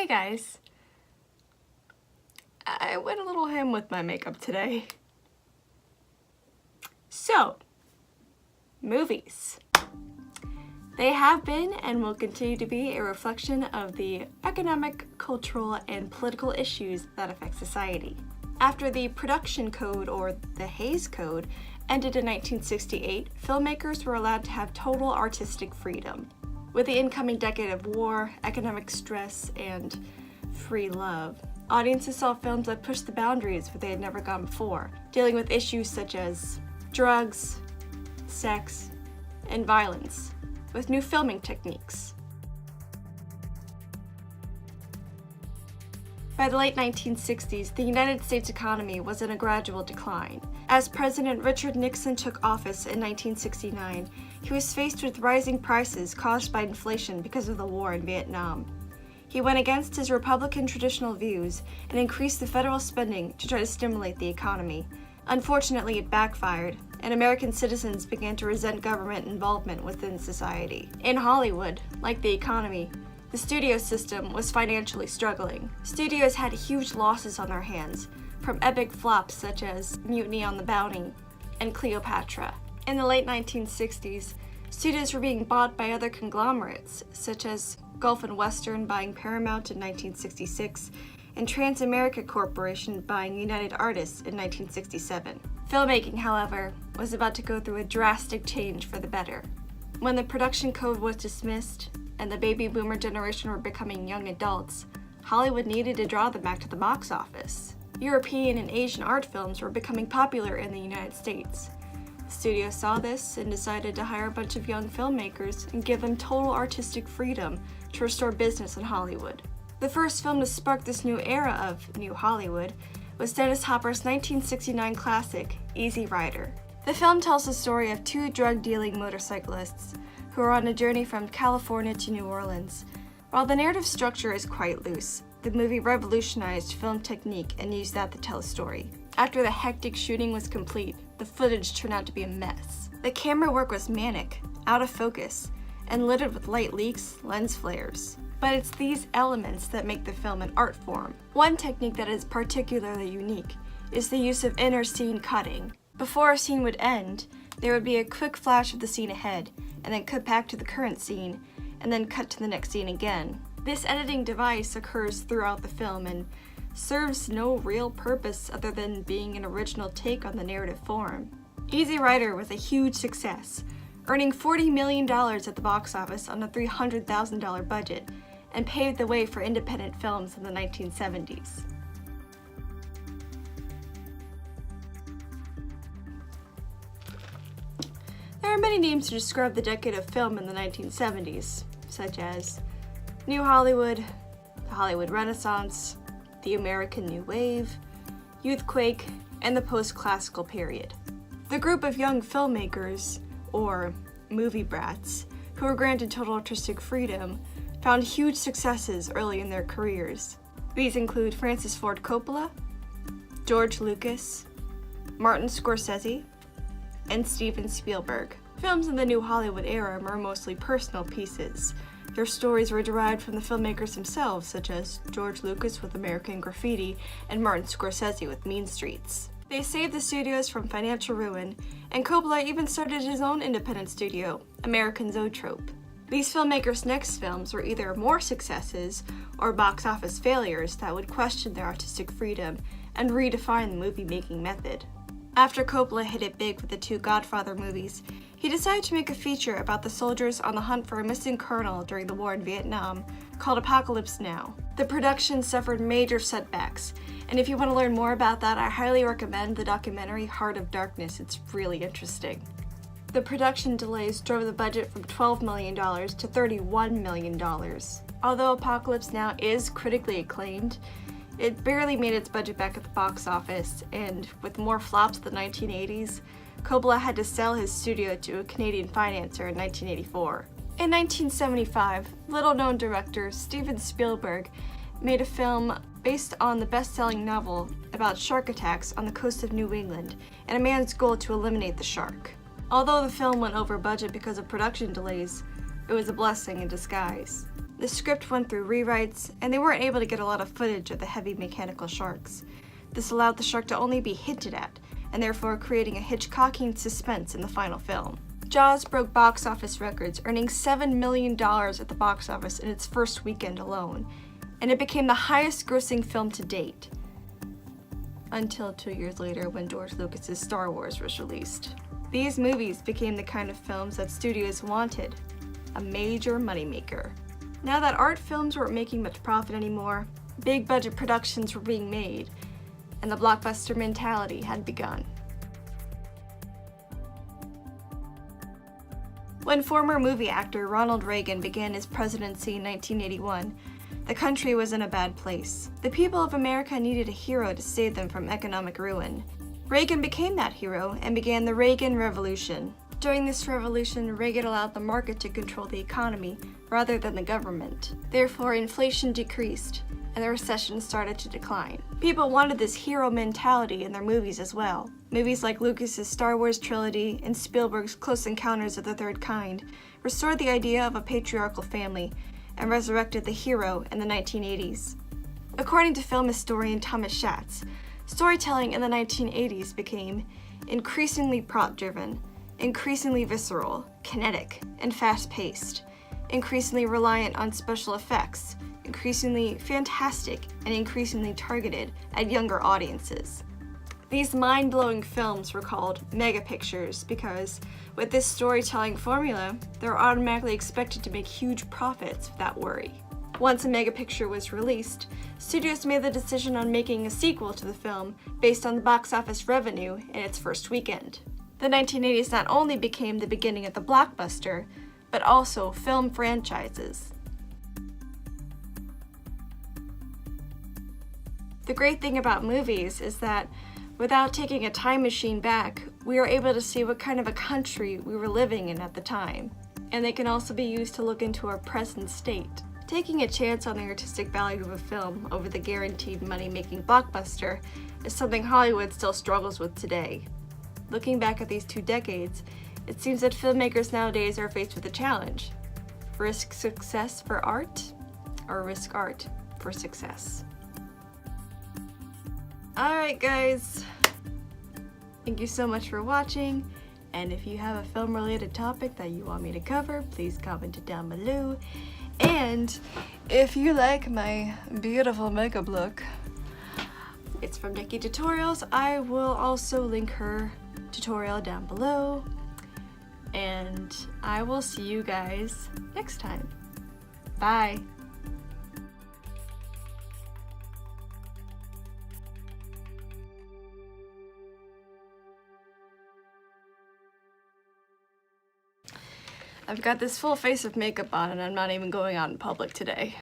Hey guys, I went a little ham with my makeup today. So, movies. They have been and will continue to be a reflection of the economic, cultural, and political issues that affect society. After the Production Code, or the Hays Code, ended in 1968, filmmakers were allowed to have total artistic freedom. With the incoming decade of war, economic stress, and free love, audiences saw films that pushed the boundaries where they had never gone before, dealing with issues such as drugs, sex, and violence, with new filming techniques. By the late 1960s, the United States economy was in a gradual decline. As President Richard Nixon took office in 1969, he was faced with rising prices caused by inflation because of the war in Vietnam. He went against his Republican traditional views and increased the federal spending to try to stimulate the economy. Unfortunately, it backfired, and American citizens began to resent government involvement within society. In Hollywood, like the economy, the studio system was financially struggling. Studios had huge losses on their hands, from epic flops such as Mutiny on the Bounty and Cleopatra. In the late 1960s, studios were being bought by other conglomerates, such as Gulf and Western buying Paramount in 1966, and Transamerica Corporation buying United Artists in 1967. Filmmaking, however, was about to go through a drastic change for the better. When the Production Code was dismissed, and the baby boomer generation were becoming young adults, Hollywood needed to draw them back to the box office. European and Asian art films were becoming popular in the United States. The studio saw this and decided to hire a bunch of young filmmakers and give them total artistic freedom to restore business in Hollywood. The first film to spark this new era of New Hollywood was Dennis Hopper's 1969 classic, Easy Rider. The film tells the story of two drug-dealing motorcyclists who are on a journey from California to New Orleans. While the narrative structure is quite loose, the movie revolutionized film technique and used that to tell a story. After the hectic shooting was complete, the footage turned out to be a mess. The camera work was manic, out of focus, and littered with light leaks, lens flares. But it's these elements that make the film an art form. One technique that is particularly unique is the use of inter-scene cutting. Before a scene would end, there would be a quick flash of the scene ahead, and then cut back to the current scene, and then cut to the next scene again. This editing device occurs throughout the film and serves no real purpose other than being an original take on the narrative form. Easy Rider was a huge success, earning $40 million at the box office on a $300,000 budget, and paved the way for independent films in the 1970s. There are many names to describe the decade of film in the 1970s, such as New Hollywood, the Hollywood Renaissance, the American New Wave, Youthquake, and the post-classical period. The group of young filmmakers, or movie brats, who were granted total artistic freedom, found huge successes early in their careers. These include Francis Ford Coppola, George Lucas, Martin Scorsese, and Steven Spielberg. Films in the New Hollywood era were mostly personal pieces. Their stories were derived from the filmmakers themselves, such as George Lucas with American Graffiti and Martin Scorsese with Mean Streets. They saved the studios from financial ruin, and Coppola even started his own independent studio, American Zoetrope. These filmmakers' next films were either more successes or box office failures that would question their artistic freedom and redefine the movie-making method. After Coppola hit it big with the two Godfather movies, he decided to make a feature about the soldiers on the hunt for a missing colonel during the war in Vietnam, called Apocalypse Now. The production suffered major setbacks, and if you want to learn more about that, I highly recommend the documentary Heart of Darkness. It's really interesting. The production delays drove the budget from $12 million to $31 million. Although Apocalypse Now is critically acclaimed, it barely made its budget back at the box office, and with more flops in the 1980s, Coppola had to sell his studio to a Canadian financier in 1984. In 1975, little-known director Steven Spielberg made a film based on the best-selling novel about shark attacks on the coast of New England and a man's goal to eliminate the shark. Although the film went over budget because of production delays, it was a blessing in disguise. The script went through rewrites, and they weren't able to get a lot of footage of the heavy mechanical sharks. This allowed the shark to only be hinted at, and therefore creating a Hitchcockian suspense in the final film. Jaws broke box office records, earning $7 million at the box office in its first weekend alone, and it became the highest grossing film to date. Until 2 years later when George Lucas's Star Wars was released. These movies became the kind of films that studios wanted, a major moneymaker. Now that art films weren't making much profit anymore, big budget productions were being made, and the blockbuster mentality had begun. When former movie actor Ronald Reagan began his presidency in 1981, the country was in a bad place. The people of America needed a hero to save them from economic ruin. Reagan became that hero and began the Reagan Revolution. During this revolution, Reagan allowed the market to control the economy rather than the government. Therefore, inflation decreased, and the recession started to decline. People wanted this hero mentality in their movies as well. Movies like Lucas's Star Wars trilogy and Spielberg's Close Encounters of the Third Kind restored the idea of a patriarchal family and resurrected the hero in the 1980s. According to film historian Thomas Schatz, storytelling in the 1980s became increasingly plot-driven, increasingly visceral, kinetic, and fast-paced, increasingly reliant on special effects, increasingly fantastic, and increasingly targeted at younger audiences. These mind-blowing films were called megapictures because, with this storytelling formula, they're automatically expected to make huge profits without worry. Once a megapicture was released, studios made the decision on making a sequel to the film based on the box office revenue in its first weekend. The 1980s not only became the beginning of the blockbuster, but also film franchises. The great thing about movies is that without taking a time machine back, we are able to see what kind of a country we were living in at the time, and they can also be used to look into our present state. Taking a chance on the artistic value of a film over the guaranteed money-making blockbuster is something Hollywood still struggles with today. Looking back at these 2 decades, it seems that filmmakers nowadays are faced with a challenge. Risk success for art, or risk art for success? Alright guys, thank you so much for watching, and if you have a film-related topic that you want me to cover, please comment it down below. And if you like my beautiful makeup look, it's from Nikki Tutorials. I will also link her tutorial down below, and I will see you guys next time. Bye! I've got this full face of makeup on and I'm not even going out in public today.